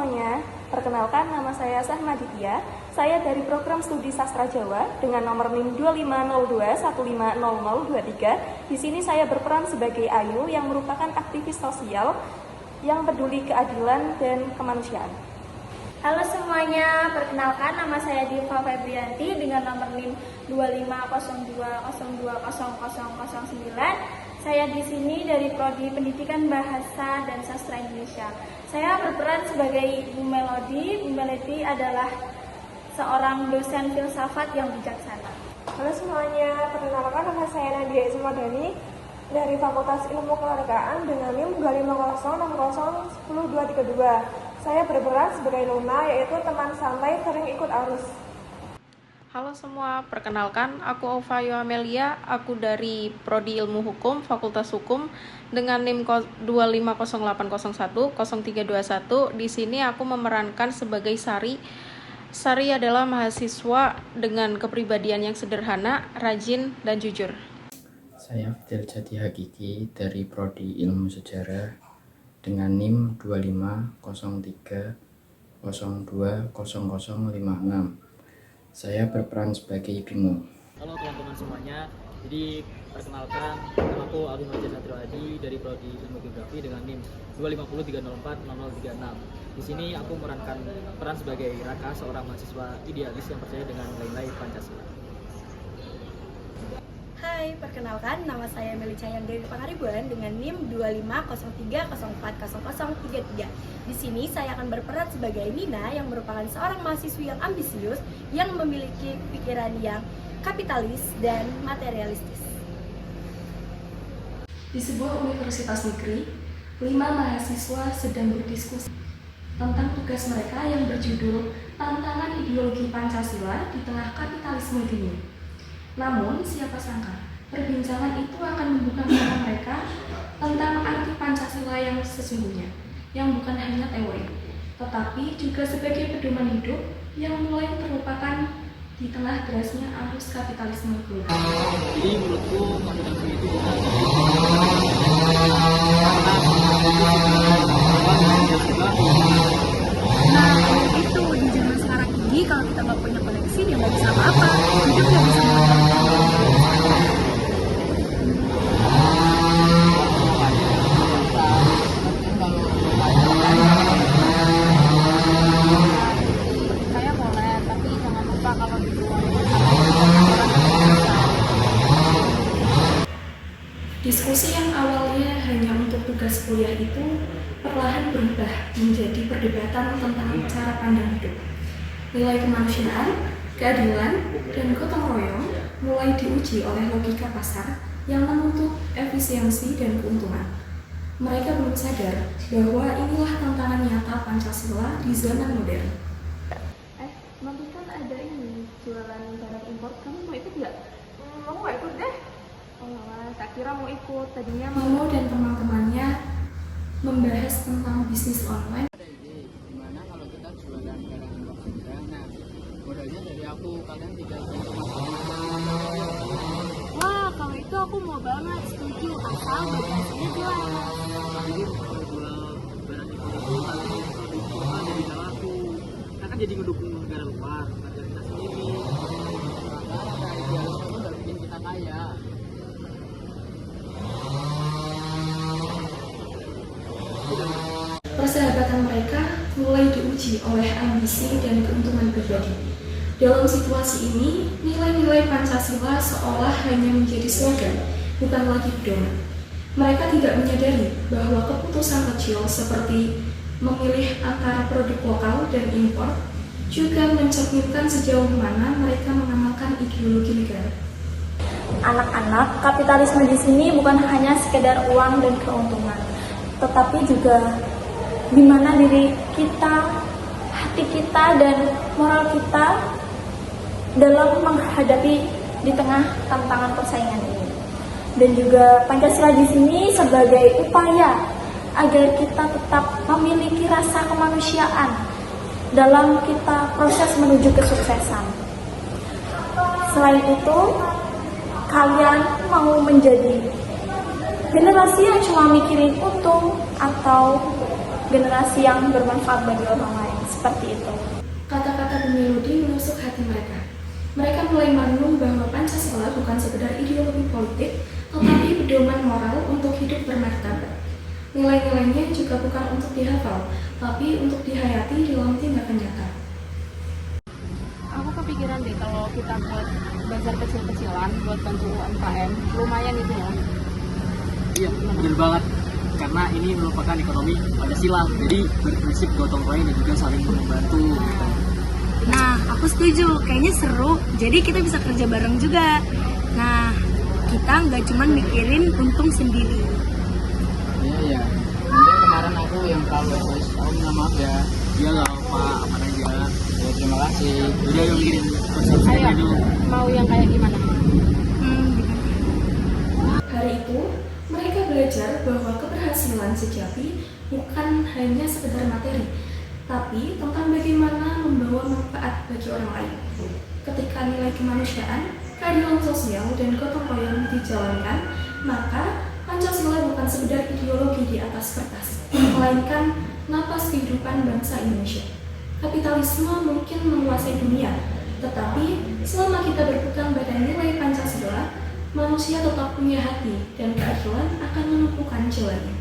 semuanya, perkenalkan nama saya Sahma Ditya. Saya dari program studi Sastra Jawa dengan nomor NIM 2502150023. Di sini saya berperan sebagai Ayu yang merupakan aktivis sosial yang peduli keadilan dan kemanusiaan. Halo semuanya, perkenalkan nama saya Diva Febrianti dengan nomor NIM 2502020009. Saya di sini dari Prodi Pendidikan Bahasa dan Sastra Indonesia. Saya berperan sebagai Bu Melody. Bu Melody adalah seorang dosen filsafat yang bijaksana. Halo semuanya, perkenalkan nama saya Nadia Ismadani dari Fakultas Ilmu Kewargaan dengan NIM 25060100232. Saya berperan sebagai Luna, yaitu teman santai sering ikut arus. Halo semua, perkenalkan aku Ovayo Amelia, aku dari Prodi Ilmu Hukum, Fakultas Hukum dengan NIM 2508010321. Di sini aku memerankan sebagai Sari. Sari adalah mahasiswa dengan kepribadian yang sederhana, rajin, dan jujur. Saya Fidel Jati Hakiki dari Prodi Ilmu Sejarah dengan NIM 2503020056. Saya berperan sebagai Bimo. Halo teman-teman semuanya, jadi perkenalkan, nama aku Alvin Maja Satrio Adi dari Prodi Ilmu Geografi dengan NIM 250304036. Di sini aku memerankan peran sebagai Raka, seorang mahasiswa idealis yang percaya dengan nilai-nilai Pancasila. Hai, perkenalkan nama saya Meli Cayang dari Pangaribuan dengan NIM 2503040033. Di sini saya akan berperan sebagai Nina yang merupakan seorang mahasiswi yang ambisius yang memiliki pikiran yang kapitalis dan materialistis. Di sebuah universitas negeri, 5 mahasiswa sedang berdiskusi tentang tugas mereka yang berjudul Tantangan Ideologi Pancasila di Tengah Kapitalisme Dini. Namun, siapa sangka, perbincangan itu akan membuka mata mereka tentang arti Pancasila yang sesungguhnya, yang bukan hanya teori, tetapi juga sebagai pedoman hidup yang mulai terlupakan di tengah derasnya arus kapitalisme global. Jadi menurutku kapitalisme itu bukan Itu di zaman sekarang ini kalau kita nggak punya koneksi ya nggak bisa apa-apa, hidup nggak bisa Saya boleh, tapi jangan lupa kalau di luar. Diskusi yang awalnya hanya untuk tugas kuliah itu perlahan berubah menjadi perdebatan tentang cara pandang hidup. Nilai kemanusiaan, keadilan, dan gotong royong mulai diuji oleh logika pasar yang menuntut efisiensi dan keuntungan. Mereka belum sadar bahwa inilah tantangan nyata Pancasila di zaman modern. Nanti kan ada ini, jualan barang impor, kamu mau ikut nggak? Mau nggak ikut deh? Oh, tak kira mau ikut, tadinya mau. Mimo dan teman-temannya membahas tentang bisnis online. Gimana kalau kita jualan barang impor saja? Nah, modalnya dari aku, kalian tidak Wah, kalau itu aku mau banget, setuju, asal bagasinya jelas. jadi kalau jual barang impor itu kalian yang produk lokal jadi nggak laku. Kita kan jadi ngedukung negara luar, negara kita sendiri. ada idealisme itu nggak bikin kita kaya. Persahabatan mereka mulai diuji oleh ambisi dan keuntungan pribadi. Dalam situasi ini, nilai-nilai Pancasila seolah hanya menjadi slogan, bukan lagi pedoman. Mereka tidak menyadari bahwa keputusan kecil seperti memilih antara produk lokal dan impor juga mencerminkan sejauh mana mereka mengamalkan ideologi negara. Anak-anak, kapitalisme di sini bukan hanya sekedar uang dan keuntungan, tetapi juga di mana diri kita, hati kita, dan moral kita dalam menghadapi di tengah tantangan persaingan ini. Dan juga Pancasila di sini sebagai upaya agar kita tetap memiliki rasa kemanusiaan dalam kita proses menuju kesuksesan. Selain itu, kalian mau menjadi generasi yang cuma mikirin untung atau generasi yang bermanfaat bagi orang lain. Seperti itu. Kata-kata Bu Melody menusuk hati mereka. Mereka mulai merenung bahwa Pancasila bukan sekedar ideologi politik, tetapi pedoman moral untuk hidup bermartabat. Nilai-nilainya juga bukan untuk dihafal, tapi untuk dihayati dalam tindakan nyata. Aku kepikiran deh kalau kita buat bazar kecil-kecilan buat bantu UMKM, lumayan itu ya. Iya, benar banget. Karena ini merupakan ekonomi Pancasila, jadi berprinsip gotong royong dan juga saling membantu. Gitu. Nah, aku setuju. Kayaknya seru. Jadi kita bisa kerja bareng juga. Nah, kita nggak cuma mikirin untung sendiri. Iya. Mungkin kemarin aku yang terlalu egois. Aku minta maaf ya. Iya nggak apa, aman aja. Ya, terima kasih. Udah yang kirim pesan saya Ayo, dulu. mau yang kayak gimana? Hari itu, mereka belajar bahwa keberhasilan sejati bukan hanya sekedar materi, tapi tentang bagaimana membawa manfaat bagi orang lain. Ketika nilai kemanusiaan, keadilan sosial, dan gotong royong dijalankan, maka Pancasila bukan sekedar ideologi di atas kertas, melainkan napas kehidupan bangsa Indonesia. Kapitalisme mungkin menguasai dunia, tetapi selama kita berpegang pada nilai Pancasila, manusia tetap punya hati dan keadilan akan menumpukan jalannya.